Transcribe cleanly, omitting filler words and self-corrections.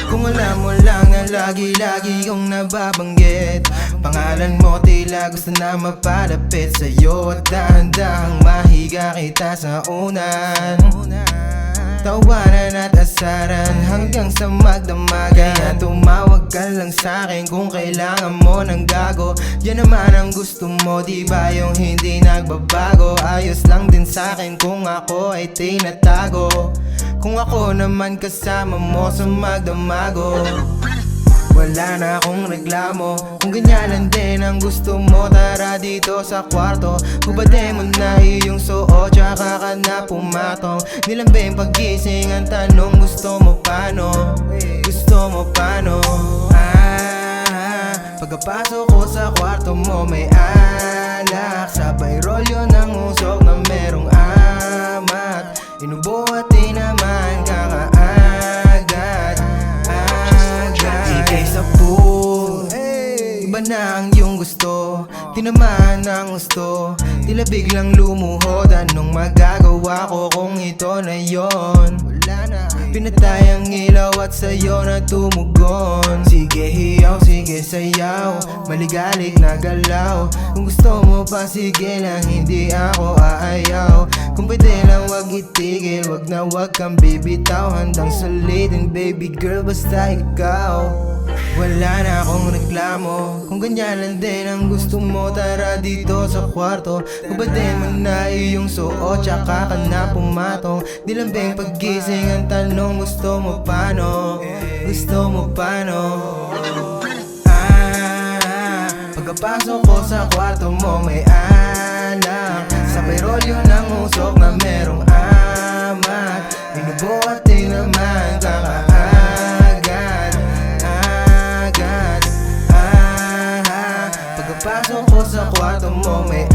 Kung alam mo lang na lagi-lagi kong nababanggit pangalan mo, tila gusto na mapalapit sa'yo at dahan-dahang mahiga kita sa unan. Tawanan at asaran hanggang sa magdamagan. Kaya tumawag ka lang sa'kin kung kailangan mo ng gago. Yan naman ang gusto mo, di ba yung hindi nagbabago? Ayos lang din sa'kin kung ako ay tinatago. Kung ako naman kasama mo sa magdamago, wala na akong reklamo. Kung ganyan lang din ang gusto mo, tara dito sa kwarto. Hubadin mo na iyong suot, tsaka ka na pumatong. Nilambing pagising ang tanong, gusto mo paano? Gusto mo paano? Pagkapasok ko sa kwarto mo may alak, sabay rolyo ng usok na merong amat. Inubo at di naman kakaagad. Ikay sa pool, iba na ang iyong gusto. Di naman ang gusto, tila biglang lumuhod. Anong magagawa ko kung ito na yon? Pinatay ang ilaw at sa'yo na tumugon. Sige hiyaw, sige sayaw, maligalig na galaw. Kung gusto mo pa sige lang, hindi ako aayaw. Kung pwede lang wag itigil, wag na wag kang bibitaw. Handang sulitin baby girl basta ikaw. Wala na akong reklamo, kung ganyan lang din ang gusto mo, tara dito sa kwarto. Hubadin mo na iyong suot, tsaka ka na pumatong. Dilambing pagising ang tanong, gusto mo paano? Gusto mo paano? Pagkapasok ko sa kwarto mo may alak, sabay rolyo ng usok na merong amat. Inubo at di naman kakaagad. Pagkapasok ko sa kwarto mo may